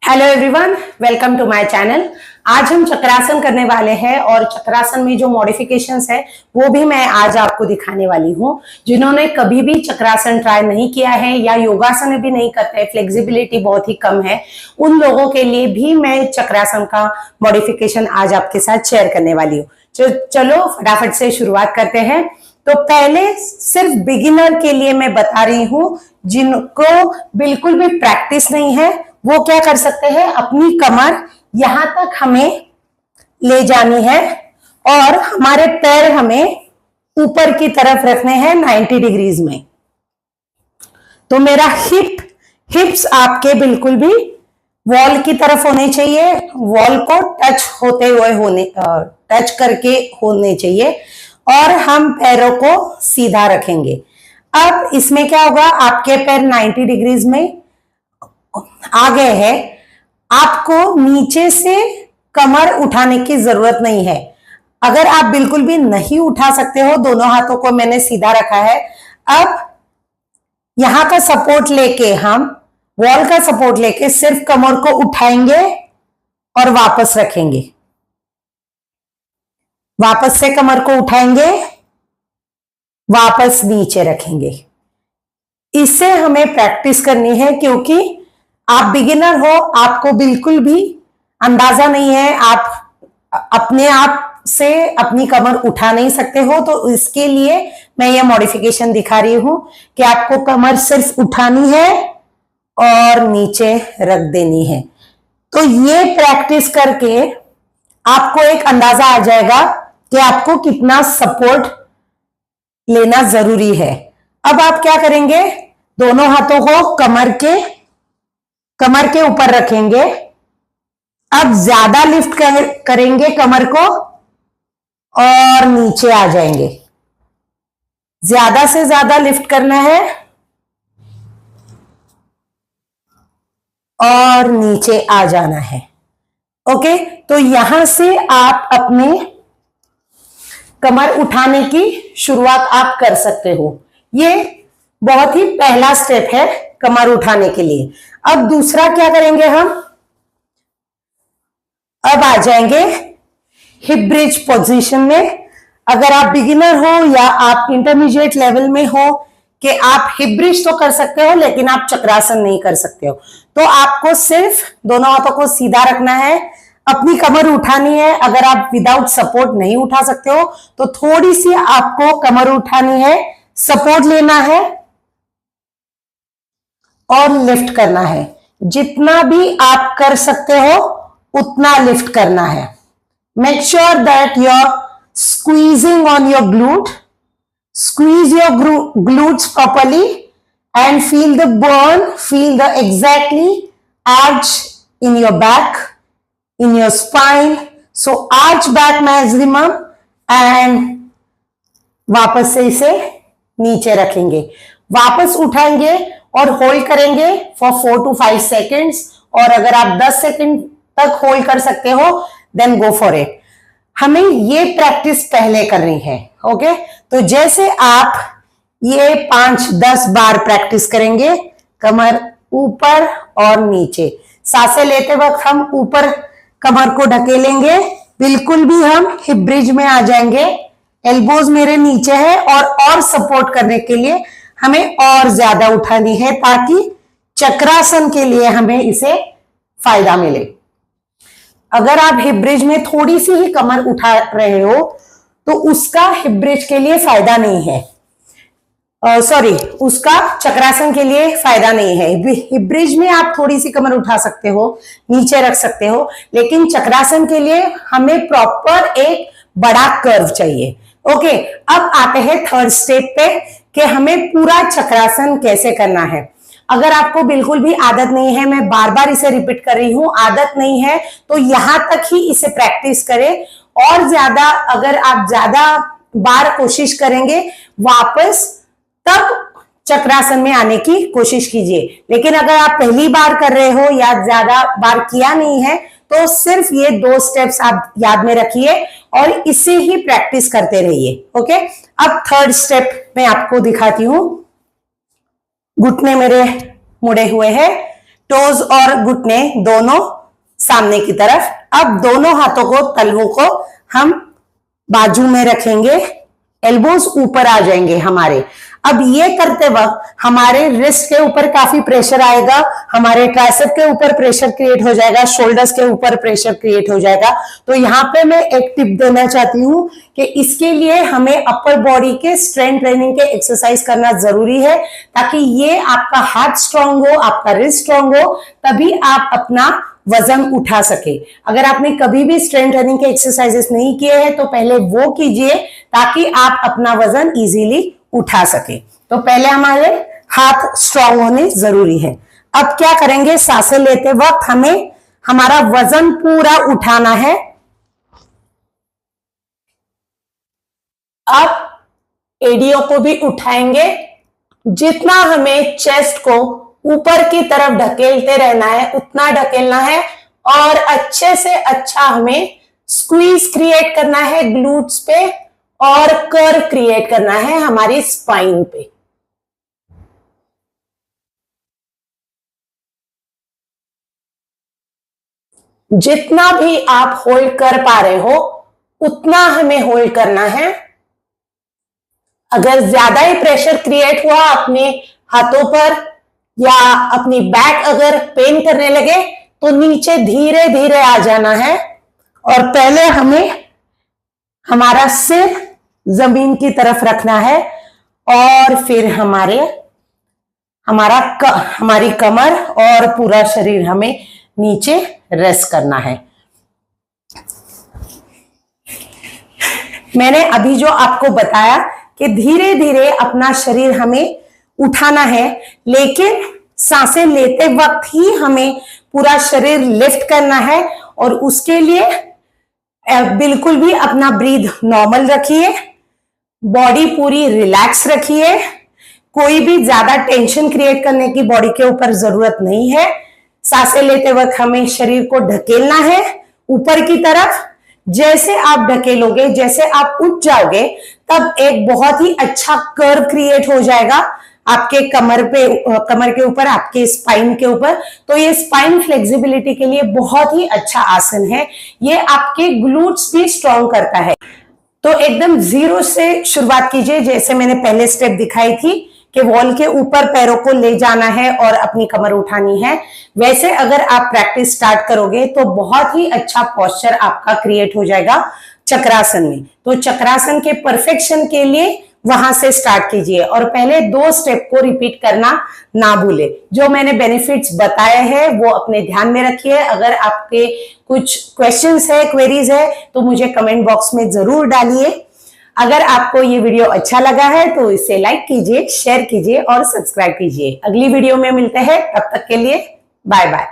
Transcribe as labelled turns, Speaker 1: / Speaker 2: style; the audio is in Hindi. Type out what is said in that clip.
Speaker 1: Hello everyone, welcome to my channel. आज हम चक्रासन करने वाले हैं और चक्रासन में जो मॉडिफिकेशंस है वो भी मैं आज आपको दिखाने वाली हूँ। जिन्होंने कभी भी चक्रासन ट्राई नहीं किया है या योगासन भी नहीं करते, फ्लेक्सिबिलिटी बहुत ही कम है, उन लोगों के लिए भी मैं चक्रासन का मॉडिफिकेशन आज आपके साथ शेयर करने वाली हूँ। चलो फटाफट से शुरुआत करते हैं। तो पहले सिर्फ बिगिनर के लिए मैं बता रही हूँ, जिनको बिल्कुल भी प्रैक्टिस नहीं है वो क्या कर सकते हैं, अपनी कमर यहां तक हमें ले जानी है और हमारे पैर हमें ऊपर की तरफ रखने हैं 90 डिग्रीज में। तो मेरा हिप्स आपके बिल्कुल भी वॉल की तरफ होने चाहिए, वॉल को टच करके होने चाहिए और हम पैरों को सीधा रखेंगे। अब इसमें क्या होगा, आपके पैर 90 डिग्रीज में आ गए हैं, आपको नीचे से कमर उठाने की जरूरत नहीं है। अगर आप बिल्कुल भी नहीं उठा सकते हो, दोनों हाथों को मैंने सीधा रखा है। अब यहां का सपोर्ट लेके, हम वॉल का सपोर्ट लेके सिर्फ कमर को उठाएंगे और वापस रखेंगे। वापस से कमर को उठाएंगे, वापस नीचे रखेंगे। इससे हमें प्रैक्टिस करनी है, क्योंकि आप बिगिनर हो, आपको बिल्कुल भी अंदाजा नहीं है, आप अपने आप से अपनी कमर उठा नहीं सकते हो। तो इसके लिए मैं ये मॉडिफिकेशन दिखा रही हूं कि आपको कमर सिर्फ उठानी है और नीचे रख देनी है। तो ये प्रैक्टिस करके आपको एक अंदाजा आ जाएगा कि आपको कितना सपोर्ट लेना जरूरी है। अब आप क्या करेंगे, दोनों हाथों को कमर के ऊपर रखेंगे। अब ज्यादा लिफ्ट करेंगे कमर को और नीचे आ जाएंगे। ज्यादा से ज्यादा लिफ्ट करना है और नीचे आ जाना है। ओके, तो यहां से आप अपने कमर उठाने की शुरुआत आप कर सकते हो। ये बहुत ही पहला स्टेप है कमर उठाने के लिए। अब दूसरा क्या करेंगे, हम अब आ जाएंगे हिप ब्रिज पोजीशन में। अगर आप बिगिनर हो या आप इंटरमीडिएट लेवल में हो कि आप हिप ब्रिज तो कर सकते हो लेकिन आप चक्रासन नहीं कर सकते हो, तो आपको सिर्फ दोनों हाथों को सीधा रखना है, अपनी कमर उठानी है। अगर आप विदाउट सपोर्ट नहीं उठा सकते हो तो थोड़ी सी आपको कमर उठानी है, सपोर्ट लेना है और लिफ्ट करना है। जितना भी आप कर सकते हो उतना लिफ्ट करना है। Make sure that you are squeezing on your glute, squeeze your glutes properly and feel the burn, feel the exactly arch in your back, in your spine. So arch back maximum and वापस से इसे नीचे रखेंगे, वापस उठाएंगे और होल्ड करेंगे फॉर 4 to 5 सेकेंड्स। और अगर आप 10 सेकेंड तक होल्ड कर सकते हो देन गो फॉर इट। हमें ये प्रैक्टिस पहले करनी है। ओके, तो जैसे आप ये 5-10 बार प्रैक्टिस करेंगे, कमर ऊपर और नीचे, सांसें लेते वक्त हम ऊपर कमर को ढकेलेंगे, बिल्कुल भी हम हिप ब्रिज में आ जाएंगे। एल्बोज मेरे नीचे है और सपोर्ट करने के लिए हमें और ज्यादा उठानी है ताकि चक्रासन के लिए हमें इसे फायदा मिले। अगर आप हिप ब्रिज में थोड़ी सी ही कमर उठा रहे हो तो उसका हिप ब्रिज के लिए फायदा नहीं है, उसका चक्रासन के लिए फायदा नहीं है। हिप ब्रिज में आप थोड़ी सी कमर उठा सकते हो, नीचे रख सकते हो, लेकिन चक्रासन के लिए हमें प्रॉपर एक बड़ा कर्व चाहिए। ओके, अब आते हैं थर्ड स्टेप पे कि हमें पूरा चक्रासन कैसे करना है। अगर आपको बिल्कुल भी आदत नहीं है, मैं बार बार इसे रिपीट कर रही हूं, आदत नहीं है तो यहां तक ही इसे प्रैक्टिस करें। और ज्यादा अगर आप ज्यादा बार कोशिश करेंगे वापस, तब चक्रासन में आने की कोशिश कीजिए। लेकिन अगर आप पहली बार कर रहे हो या ज्यादा बार किया नहीं है तो सिर्फ ये 2 स्टेप्स आप याद में रखिए और इसे ही प्रैक्टिस करते रहिए। ओके, अब थर्ड स्टेप मैं आपको दिखाती हूं। घुटने मेरे मुड़े हुए हैं, टोज और घुटने दोनों सामने की तरफ। अब दोनों हाथों को, तलवों को हम बाजू में रखेंगे, एल्बोज ऊपर आ जाएंगे हमारे। अब ये करते वक्त हमारे रिस्ट के ऊपर काफी प्रेशर आएगा, हमारे ट्राइसेप के ऊपर प्रेशर क्रिएट हो जाएगा, शोल्डर्स के ऊपर प्रेशर क्रिएट हो जाएगा। तो यहाँ पे मैं एक टिप देना चाहती हूँ कि इसके लिए हमें अपर बॉडी के स्ट्रेंथ ट्रेनिंग के एक्सरसाइज करना जरूरी है, ताकि ये आपका हाथ स्ट्रांग हो, आपका रिस्ट स्ट्रांग हो, तभी आप अपना वजन उठा सके। अगर आपने कभी भी स्ट्रेंथ ट्रेनिंग के एक्सरसाइजेस नहीं किए हैं तो पहले वो कीजिए, ताकि आप अपना वजन इजीली उठा सके। तो पहले हमारे हाथ स्ट्रांग होने जरूरी है। अब क्या करेंगे, सांसें लेते वक्त हमें हमारा वजन पूरा उठाना है। अब एडियो को भी उठाएंगे, जितना हमें चेस्ट को ऊपर की तरफ ढकेलते रहना है उतना ढकेलना है, और अच्छे से अच्छा हमें स्क्वीज क्रिएट करना है ग्लूट्स पे, और कर्व क्रिएट करना है हमारी स्पाइन पे। जितना भी आप होल्ड कर पा रहे हो उतना हमें होल्ड करना है। अगर ज्यादा ही प्रेशर क्रिएट हुआ अपने हाथों पर या अपनी बैक अगर पेन करने लगे तो नीचे धीरे धीरे आ जाना है, और पहले हमें हमारा सिर जमीन की तरफ रखना है, और फिर हमारी कमर और पूरा शरीर हमें नीचे रेस्ट करना है। मैंने अभी जो आपको बताया कि धीरे धीरे अपना शरीर हमें उठाना है, लेकिन सांसें लेते वक्त ही हमें पूरा शरीर लिफ्ट करना है, और उसके लिए बिल्कुल भी अपना ब्रीथ नॉर्मल रखिए, बॉडी पूरी रिलैक्स रखिए, कोई भी ज्यादा टेंशन क्रिएट करने की बॉडी के ऊपर जरूरत नहीं है। सांसें लेते वक्त हमें शरीर को ढकेलना है ऊपर की तरफ। जैसे आप ढकेलोगे, जैसे आप उठ जाओगे, तब एक बहुत ही अच्छा कर्व क्रिएट हो जाएगा आपके कमर के ऊपर, आपके स्पाइन के ऊपर। तो ये स्पाइन फ्लेक्सिबिलिटी के लिए बहुत ही अच्छा आसन है। ये आपके ग्लूट्स भी स्ट्रॉन्ग करता है। तो एकदम जीरो से शुरुआत कीजिए, जैसे मैंने पहले स्टेप दिखाई थी कि वॉल के ऊपर पैरों को ले जाना है और अपनी कमर उठानी है। वैसे अगर आप प्रैक्टिस स्टार्ट करोगे तो बहुत ही अच्छा पोस्चर आपका क्रिएट हो जाएगा चक्रासन में। तो चक्रासन के परफेक्शन के लिए वहां से स्टार्ट कीजिए, और पहले 2 स्टेप को रिपीट करना ना भूले। जो मैंने बेनिफिट्स बताए हैं वो अपने ध्यान में रखिए। अगर आपके कुछ क्वेश्चंस है, क्वेरीज है, तो मुझे कमेंट बॉक्स में जरूर डालिए। अगर आपको ये वीडियो अच्छा लगा है तो इसे लाइक कीजिए, शेयर कीजिए और सब्सक्राइब कीजिए। अगली वीडियो में मिलते हैं, तब तक के लिए बाय बाय।